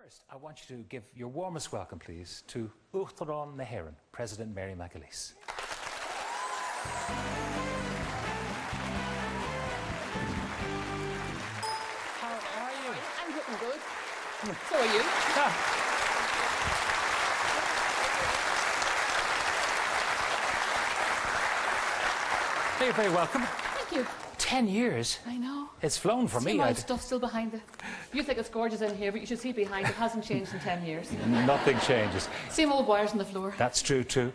First, I want you to give your warmest welcome, please, to Uachtarán na hÉireann, President Máire McAleese. How are you? I'm looking good. So are you? You're very welcome. Thank you. 10 years. I know. It's flown for me. See my stuff still behind it. You think it's gorgeous in here, but you should see behind it. It hasn't changed in 10 years. Nothing changes. Same old wires on the floor. That's true too.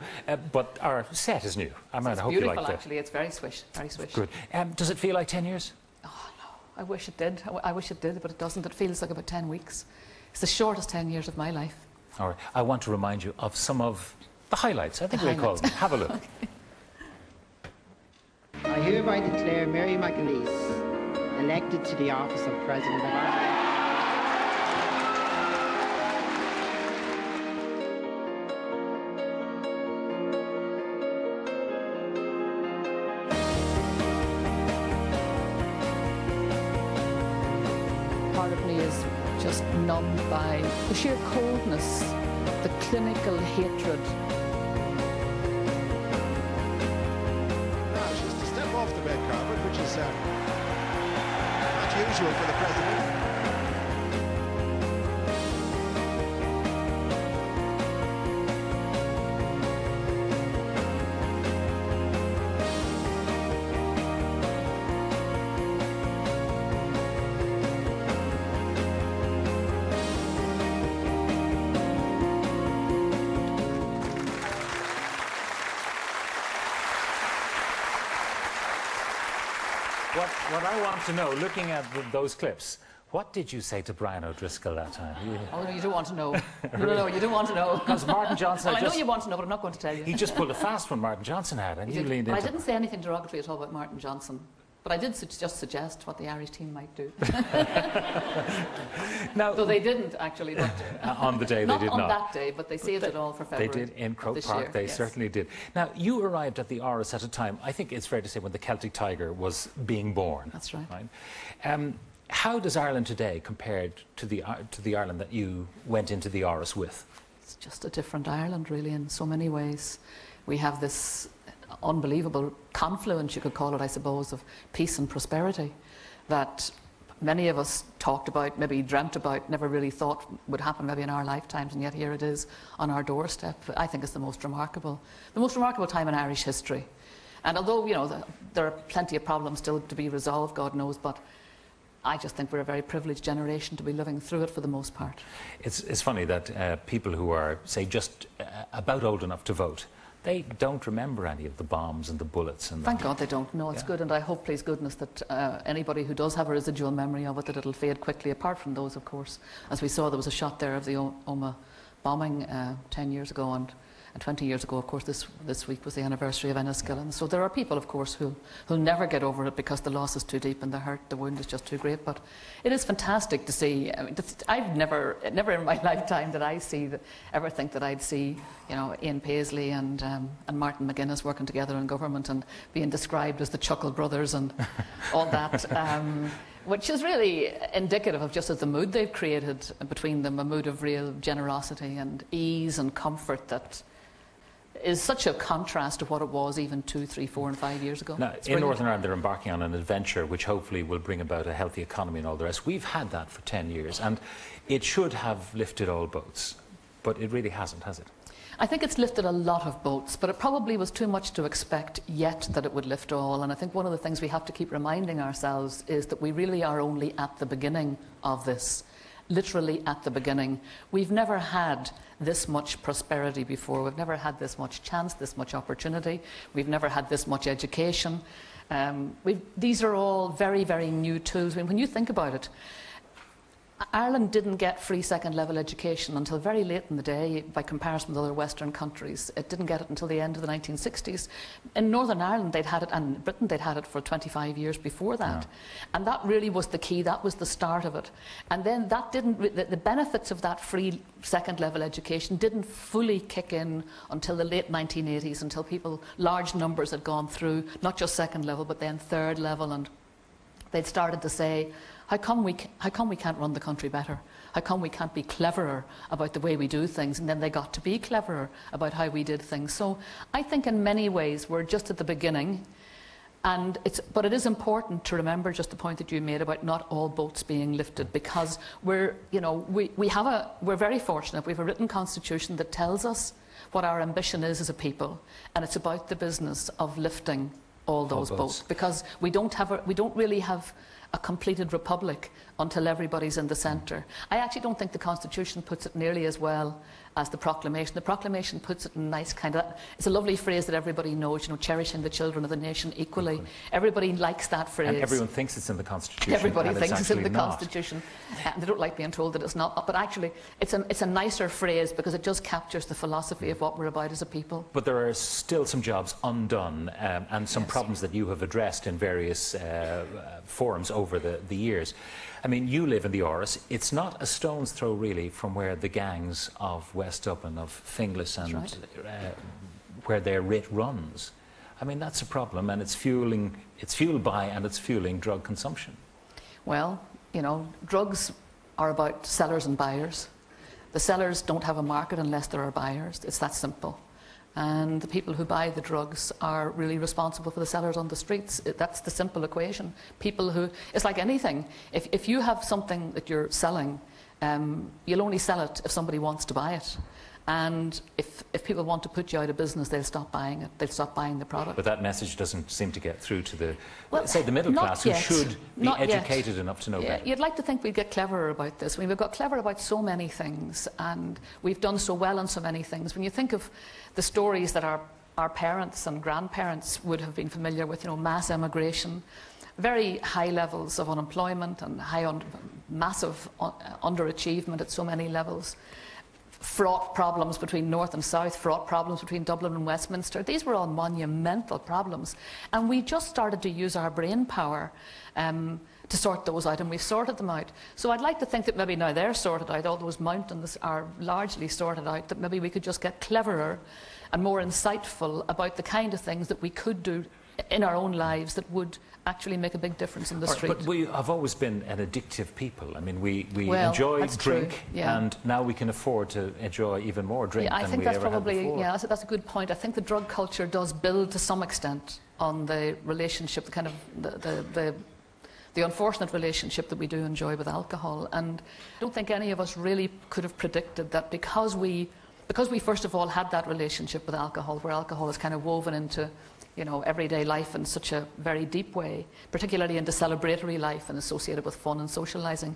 But our set is new. I hope you like that. It's beautiful, actually. It's very swish. Very swish. Good. Does it feel like 10 years? Oh, no. I wish it did. I wish it did, but it doesn't. It feels like about 10 weeks. It's the shortest 10 years of my life. All right. I want to remind you of some of the highlights. I think we'll call them. Have a look. Okay. I hereby declare Máire McAleese elected to the office of President of Ireland. Part of me is just numbed by the sheer coldness, the clinical hatred. Off the red carpet, which is not usual for the President. What I want to know, looking at those clips, what did you say to Brian O'Driscoll that time? Oh, no, you don't want to know. No, you don't want to know. Because Martin Johnson... Well, I know you want to know, but I'm not going to tell you. He just pulled a fast one Martin Johnson had, and you leaned into... I didn't say anything derogatory at all about Martin Johnson, but I did just suggest what the Irish team might do. Now, though they didn't, actually. But on the day, they did not. Not on that day, but they saved it all for February. They did in Croke Park, year, they yes. certainly did. Now, you arrived at the Áras at a time, I think it's fair to say, when the Celtic Tiger was being born. That's right. How does Ireland today compare to the Ireland that you went into the Áras with? It's just a different Ireland, really, in so many ways. We have this unbelievable confluence, you could call it, I suppose, of peace and prosperity that many of us talked about, maybe dreamt about, never really thought would happen maybe in our lifetimes, and yet here it is on our doorstep. I think it's the most remarkable time in Irish history. And although, you know, there are plenty of problems still to be resolved, God knows, but I just think we're a very privileged generation to be living through it for the most part. It's funny that people who are, say, just about old enough to vote, they don't remember any of the bombs and the bullets. And thank God they don't. No, it's good, and I hope, please goodness, that anybody who does have a residual memory of it, that it'll fade quickly, apart from those, of course. As we saw, there was a shot there of the Omagh bombing 10 years ago, and 20 years ago, of course, this week was the anniversary of Enniskillen. So there are people, of course, who'll never get over it because the loss is too deep and the wound is just too great. But it is fantastic to see. I mean, I've never in my lifetime did I ever think that I'd see, you know, Ian Paisley and Martin McGuinness working together in government and being described as the Chuckle Brothers and all that. Which is really indicative of just of the mood they've created between them, a mood of real generosity and ease and comfort that is such a contrast to what it was even 2, 3, 4 and 5 years ago. Now, in Northern Ireland, they're embarking on an adventure which hopefully will bring about a healthy economy and all the rest. We've had that for 10 years, and it should have lifted all boats, but it really hasn't, has it? I think it's lifted a lot of boats, but it probably was too much to expect yet that it would lift all. And I think one of the things we have to keep reminding ourselves is that we really are only at the beginning of this. Literally at the beginning. We've never had this much prosperity before. We've never had this much chance, this much opportunity. We've never had this much education. These are all very, very new tools. I mean, when you think about it, Ireland didn't get free second-level education until very late in the day by comparison with other Western countries. It didn't get it until the end of the 1960s. In Northern Ireland, they'd had it, and Britain, they'd had it for 25 years before that. Yeah. And that really was the key. That was the start of it. And then that didn't, the benefits of that free second-level education didn't fully kick in until the late 1980s, until large numbers had gone through, not just second level, but then third level, and they'd started to say, how come we can't run the country better? How come we can't be cleverer about the way we do things? And then they got to be cleverer about how we did things. So I think in many ways we're just at the beginning. But it is important to remember just the point that you made about not all boats being lifted, because we're very fortunate. We have a written constitution that tells us what our ambition is as a people, and it's about the business of lifting all those boats, because we don't really have a completed republic until everybody's in the centre. I actually don't think the Constitution puts it nearly as well as the Proclamation. The Proclamation puts it in a nice kind of, it's a lovely phrase that everybody knows, cherishing the children of the nation equally. Everybody likes that phrase. And everyone thinks it's in the Constitution. Everybody thinks it's in the Constitution. They don't like being told that it's not. But actually, it's a nicer phrase because it just captures the philosophy of what we're about as a people. But there are still some jobs undone and some problems that you have addressed in various forums over the years. I mean, you live in the Áras. It's not a stone's throw, really, from where the gangs of West Dublin, of Finglas, and where their writ runs. I mean, that's a problem, and it's fueled by and it's fueling drug consumption. Well, drugs are about sellers and buyers. The sellers don't have a market unless there are buyers. It's that simple. And the people who buy the drugs are really responsible for the sellers on the streets. That's the simple equation. It's like anything. If you have something that you're selling, you'll only sell it if somebody wants to buy it. And if people want to put you out of business, they'll stop buying it. They'll stop buying the product. But that message doesn't seem to get through to the middle class, who should be educated enough to know better. You'd like to think we'd get cleverer about this. I mean, we've got clever about so many things, and we've done so well on so many things. When you think of the stories that our parents and grandparents would have been familiar with, mass emigration, very high levels of unemployment and massive underachievement at so many levels, fraught problems between North and South, fraught problems between Dublin and Westminster. These were all monumental problems. And we just started to use our brain power to sort those out, and we've sorted them out. So I'd like to think that maybe now they're sorted out, all those mountains are largely sorted out, that maybe we could just get cleverer and more insightful about the kind of things that we could do in our own lives that would actually make a big difference in the street. But we have always been an addictive people. I mean, we enjoy drink, and now we can afford to enjoy even more drink than we ever had before. Yeah, that's a good point. I think the drug culture does build to some extent on the relationship, the kind of the unfortunate relationship that we do enjoy with alcohol. And I don't think any of us really could have predicted that because we first of all had that relationship with alcohol, where alcohol is kind of woven into everyday life in such a very deep way, particularly into celebratory life and associated with fun and socialising.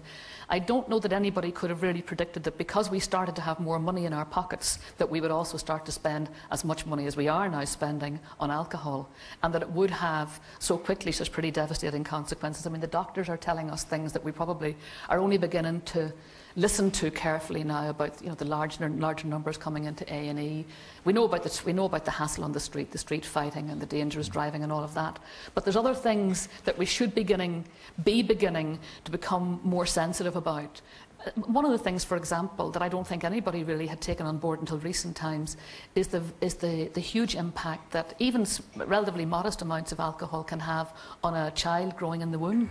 I don't know that anybody could have really predicted that because we started to have more money in our pockets, that we would also start to spend as much money as we are now spending on alcohol, and that it would have so quickly such pretty devastating consequences. I mean, the doctors are telling us things that we probably are only beginning to listen to carefully now about the larger numbers coming into A&E. We know about the hassle on the street fighting and the dangerous driving and all of that. But there's other things that we should be beginning to become more sensitive about. One of the things, for example, that I don't think anybody really had taken on board until recent times is the huge impact that even relatively modest amounts of alcohol can have on a child growing in the womb,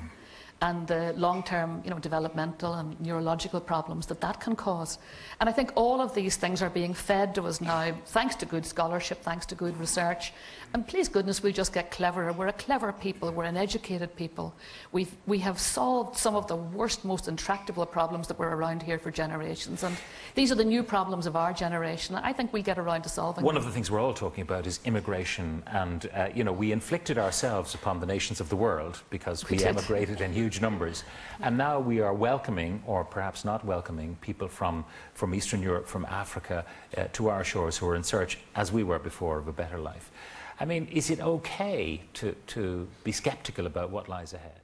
and the long-term, developmental and neurological problems that can cause. And I think all of these things are being fed to us now, thanks to good scholarship, thanks to good research. And please goodness, we just get cleverer. We're a clever people. We're an educated people. We have solved some of the worst, most intractable problems that were around here for generations. And these are the new problems of our generation. I think we'll get around to solving them. One of the things we're all talking about is immigration. And, we inflicted ourselves upon the nations of the world because we emigrated in huge numbers. And now we are welcoming, or perhaps not welcoming, people from Eastern Europe, from Africa, to our shores who are in search, as we were before, of a better life. I mean, is it okay to be sceptical about what lies ahead?